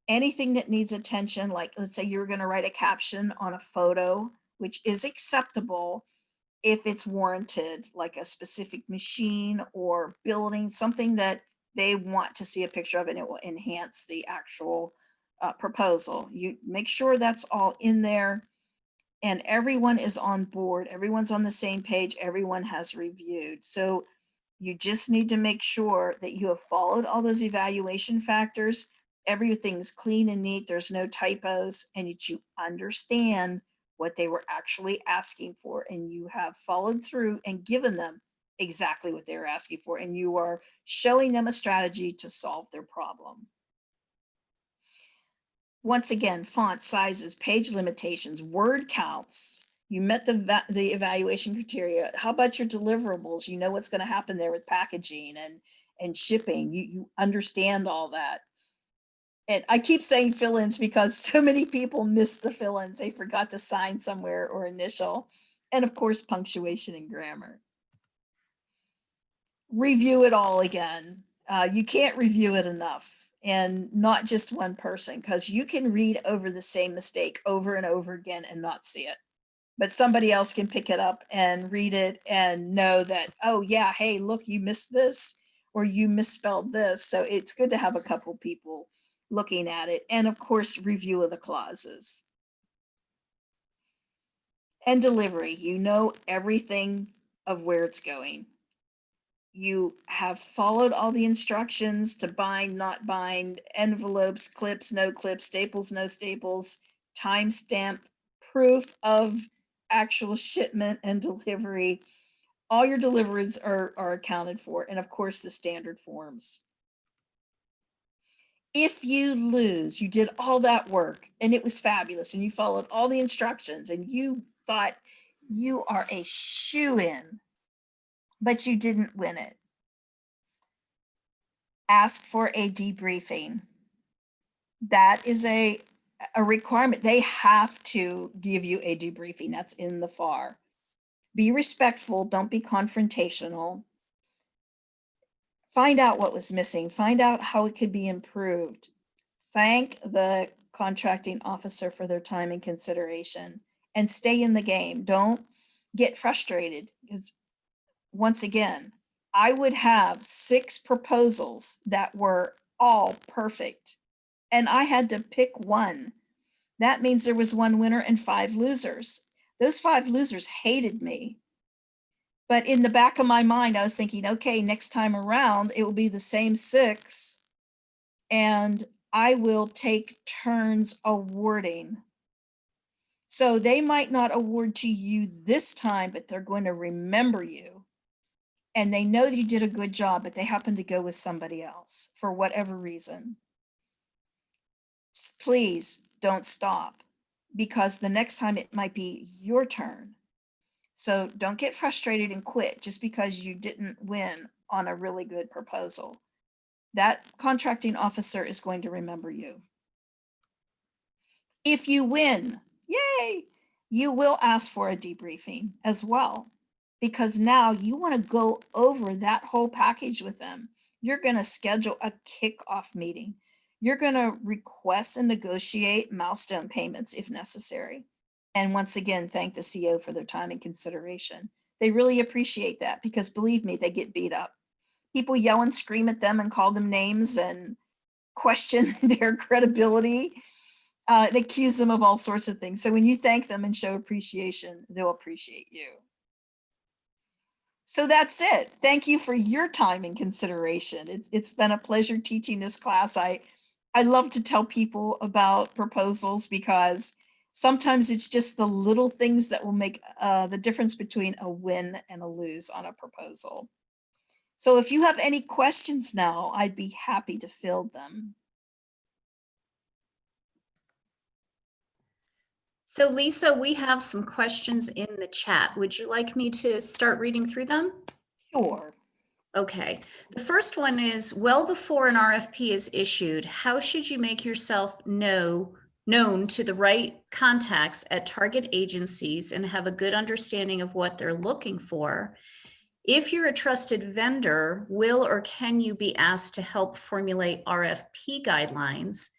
Anything that needs attention, like let's say you're going to write a caption on a photo, which is acceptable if it's warranted, like a specific machine or building, something that they want to see a picture of and it will enhance the actual proposal. You make sure that's all in there and everyone is on board. Everyone's on the same page. Everyone has reviewed. So You just need to make sure that you have followed all those evaluation factors. Everything's clean and neat. There's no typos, and that you understand what they were actually asking for, and you have followed through and given them exactly what they were asking for, and you are showing them a strategy to solve their problem. Once again, font sizes, page limitations, word counts. You met the evaluation criteria. How about your deliverables? You know what's going to happen there with packaging and shipping. You understand all that. And I keep saying fill-ins because so many people miss the fill-ins. They forgot to sign somewhere or initial. And of course, punctuation and grammar. Review it all again. You can't review it enough, and not just one person, because you can read over the same mistake over and over again and not see it. But somebody else can pick it up and read it and know that, oh yeah, hey, look, you missed this or you misspelled this. So it's good to have a couple people looking at it. And of course, review of the clauses. And delivery, you know everything of where it's going. You have followed all the instructions to bind, not bind, envelopes, clips, no clips, staples, no staples, timestamp, proof of actual shipment and delivery. All your deliveries are accounted for, and of course the standard forms. If you lose, you did all that work and it was fabulous and you followed all the instructions and you thought you are a shoo-in, but you didn't win it. Ask for a debriefing. That is a requirement. They have to give you a debriefing. That's in the FAR. Be respectful, don't be confrontational. Find out what was missing, find out how it could be improved. Thank the contracting officer for their time and consideration, and stay in the game. Don't get frustrated, because once again, I would have 6 proposals that were all perfect, and I had to pick one. That means there was 1 winner and 5 losers. Those 5 losers hated me. But in the back of my mind, I was thinking, okay, next time around, it will be the same 6, and I will take turns awarding. So they might not award to you this time, but they're going to remember you. And they know that you did a good job, but they happen to go with somebody else for whatever reason. Please don't stop, because the next time it might be your turn. So don't get frustrated and quit just because you didn't win on a really good proposal. That contracting officer is going to remember you. If you win, yay, you will ask for a debriefing as well, because now you want to go over that whole package with them. You're going to schedule a kickoff meeting. You're going to request and negotiate milestone payments if necessary. And once again, thank the CO for their time and consideration. They really appreciate that, because believe me, they get beat up. People yell and scream at them and call them names and question their credibility. They accuse them of all sorts of things. So when you thank them and show appreciation, they'll appreciate you. So that's it. Thank you for your time and consideration. It's been a pleasure teaching this class. I love to tell people about proposals, because sometimes it's just the little things that will make the difference between a win and a lose on a proposal. So if you have any questions now, I'd be happy to field them. So Lisa, we have some questions in the chat. Would you like me to start reading through them? Sure. Okay. The first one is, well before an RFP is issued, how should you make yourself known to the right contacts at target agencies and have a good understanding of what they're looking for? If you're a trusted vendor, will or can you be asked to help formulate RFP guidelines?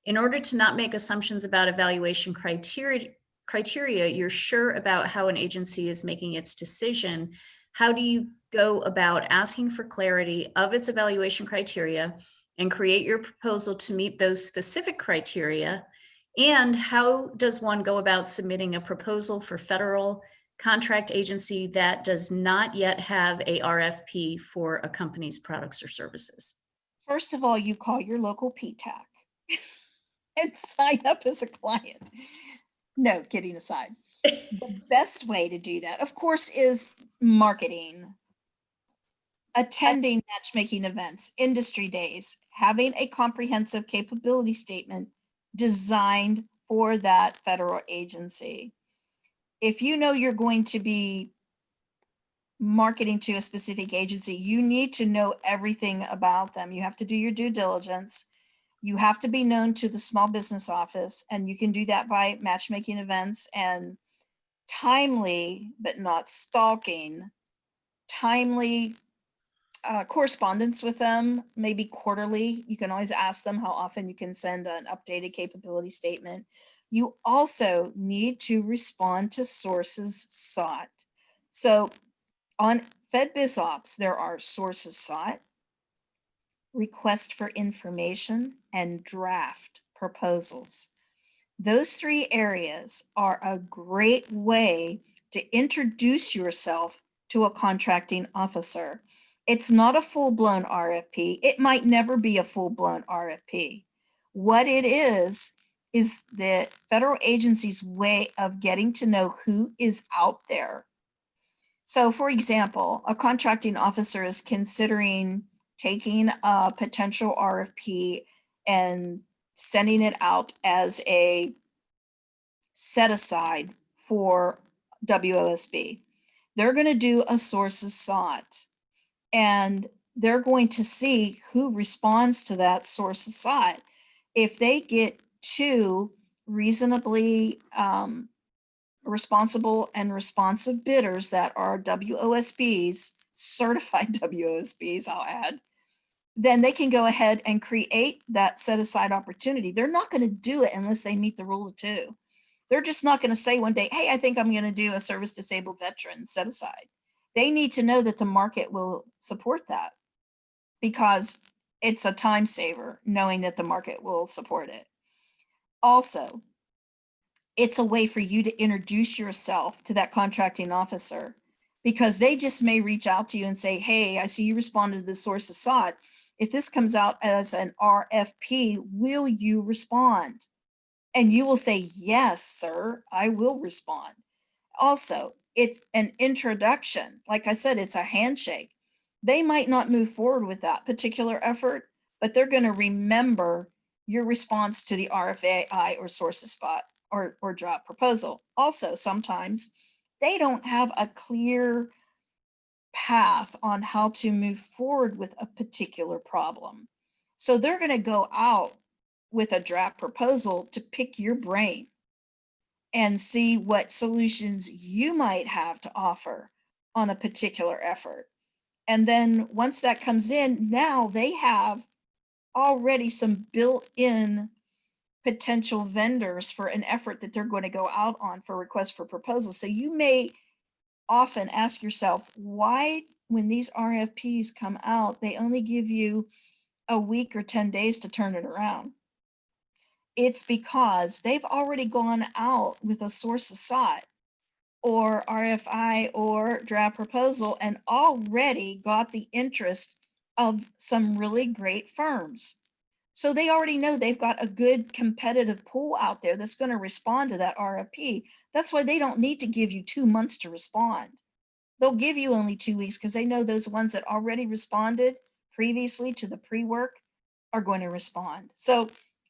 In order to not make assumptions about evaluation criteria, you're sure about how an agency is making its decision. How do you go about asking for clarity of its evaluation criteria and create your proposal to meet those specific criteria? And how does one go about submitting a proposal for federal, contract agency that does not yet have a RFP for a company's products or services? First of all, you call your local PTAC and sign up as a client. No, kidding aside. The best way to do that, of course, is marketing, attending matchmaking events, industry days, having a comprehensive capability statement designed for that federal agency. If you know you're going to be marketing to a specific agency, you need to know everything about them. You have to do your due diligence. You have to be known to the small business office, and you can do that by matchmaking events and timely, but not stalking, timely correspondence with them, maybe quarterly. You can always ask them how often you can send an updated capability statement. You also need to respond to sources sought. So on FedBizOps, there are sources sought, request for information, and draft proposals. Those three areas are a great way to introduce yourself to a contracting officer. It's not a full-blown RFP. It might never be a full-blown RFP. What it is the federal agency's way of getting to know who is out there. So, for example, a contracting officer is considering taking a potential RFP and sending it out as a set aside for WOSB. They're going to do a sources sought, and they're going to see who responds to that sources sought. If they get two reasonably responsible and responsive bidders that are WOSBs, certified WOSBs, I'll add, then they can go ahead and create that set aside opportunity. They're not going to do it unless they meet the rule of two. They're just not going to say one day, hey, I think I'm going to do a service disabled veteran set aside. They need to know that the market will support that, because it's a time saver knowing that the market will support it. Also, it's a way for you to introduce yourself to that contracting officer, because they just may reach out to you and say, hey, I see you responded to the sources sought. If this comes out as an RFP, will you respond? And you will say, yes, sir, I will respond. Also, it's an introduction. Like I said, it's a handshake. They might not move forward with that particular effort, but they're going to remember your response to the RFI or sources spot or draft proposal. Also, sometimes they don't have a clear path on how to move forward with a particular problem. So they're going to go out with a draft proposal to pick your brain and see what solutions you might have to offer on a particular effort. And then once that comes in, now they have already some built-in potential vendors for an effort that they're going to go out on for request for proposal. So you may often ask yourself, why, when these RFPs come out, they only give you a week or 10 days to turn it around? It's because they've already gone out with a sources sought or RFI or draft proposal and already got the interest of some really great firms. So they already know they've got a good competitive pool out there that's going to respond to that RFP. That's why they don't need to give you 2 months to respond. They'll give you only 2 weeks because they know those ones that already responded previously to the pre-work are going to respond. So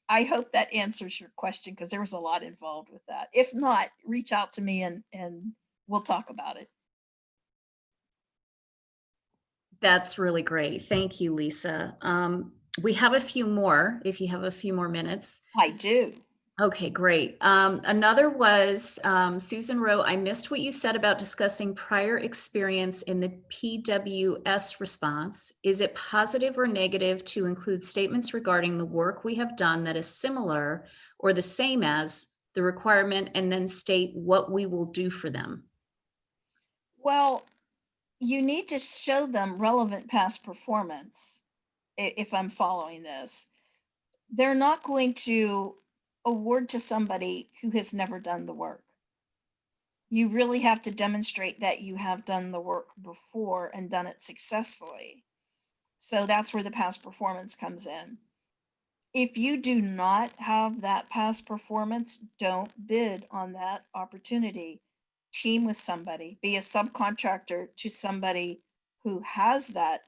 I hope that answers your question, because there was a lot involved with that. If not, reach out to me and we'll talk about it. That's really great. Thank you, Lisa. We have a few more, if you have a few more minutes. I do. Okay, great. Another was Susan wrote, I missed what you said about discussing prior experience in the PWS response. Is it positive or negative to include statements regarding the work we have done that is similar or the same as the requirement, and then state what we will do for them? Well, you need to show them relevant past performance. If I'm following this, they're not going to award to somebody who has never done the work. You really have to demonstrate that you have done the work before and done it successfully. So that's where the past performance comes in. If you do not have that past performance, don't bid on that opportunity. Team with somebody, be a subcontractor to somebody who has that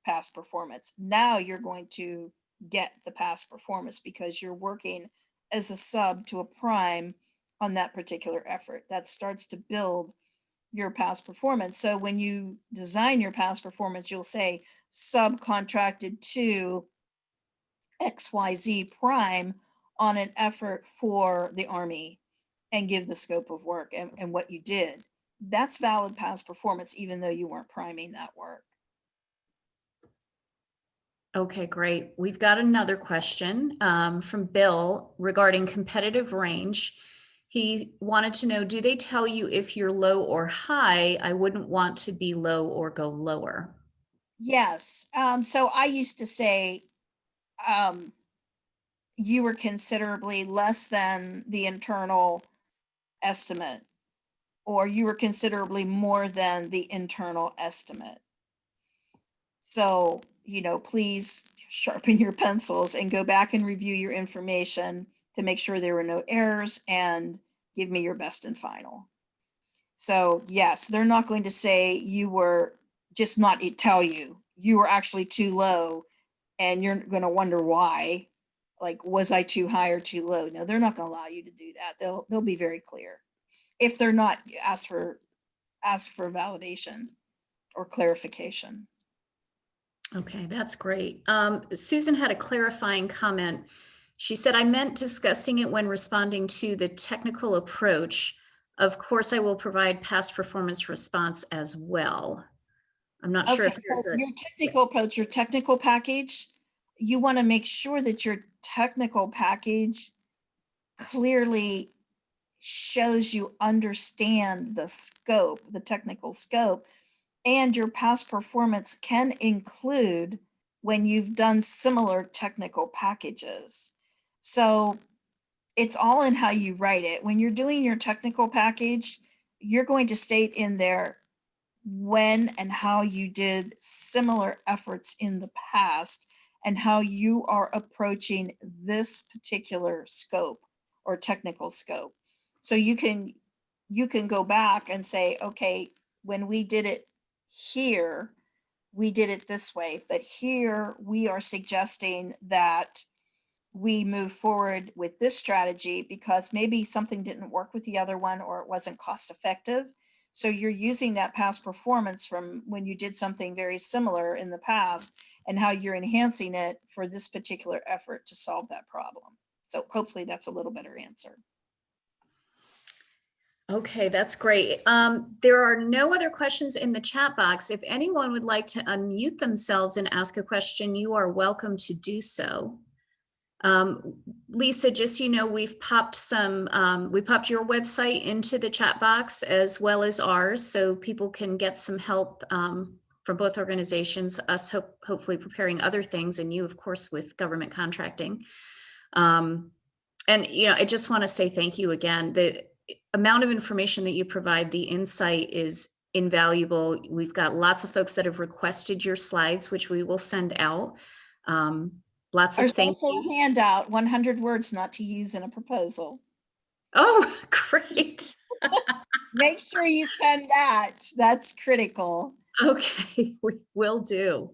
past performance. Now you're going to get the past performance because you're working as a sub to a prime on that particular effort. That starts to build your past performance. So when you design your past performance, you'll say subcontracted to XYZ prime on an effort for the Army and give the scope of work and what you did. That's valid past performance, even though you weren't priming that work. Okay, great. We've got another question from Bill regarding competitive range. He wanted to know, do they tell you if you're low or high? I wouldn't want to be low or go lower. Yes. So I used to say um, you were considerably less than the internal estimate, or you were considerably more than the internal estimate. So, please sharpen your pencils and go back and review your information to make sure there were no errors and give me your best and final. So, yes, they're not going to say you were just not tell you were actually too low and you're going to wonder why. Like, was I too high or too low? No, they're not going to allow you to do that. They'll be very clear. If they're not ask for validation or clarification. Okay, that's great. Susan had a clarifying comment. She said, I meant discussing it when responding to the technical approach. Of course, I will provide past performance response as well. I'm not sure Okay, if so there's a, your technical approach, your technical package, you want to make sure that your technical package clearly shows you understand the scope, the technical scope, and your past performance can include when you've done similar technical packages. So it's all in how you write it. When you're doing your technical package, you're going to state in there when and how you did similar efforts in the past and how you are approaching this particular scope or technical scope. So you can go back and say, okay, when we did it here, we did it this way, but here we are suggesting that we move forward with this strategy because maybe something didn't work with the other one or it wasn't cost effective. So you're using that past performance from when you did something very similar in the past and how you're enhancing it for this particular effort to solve that problem. So hopefully that's a little better answer. okay, that's great. There are no other questions in the chat box. If anyone would like to unmute themselves and ask a question, you are welcome to do so. Lisa, just so you know, we've popped we popped your website into the chat box as well as ours, so people can get some help from both organizations, us hopefully preparing other things, and you, of course, with government contracting. And, I just want to say thank you again. The amount of information that you provide, the insight is invaluable. We've got lots of folks that have requested your slides, which we will send out. Lots of There's thank also a yous. handout, 100 words not to use in a proposal. Oh, great. Make sure you send that. That's critical. Okay, we will do.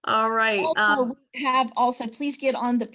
All right. Also, we have also, please get on the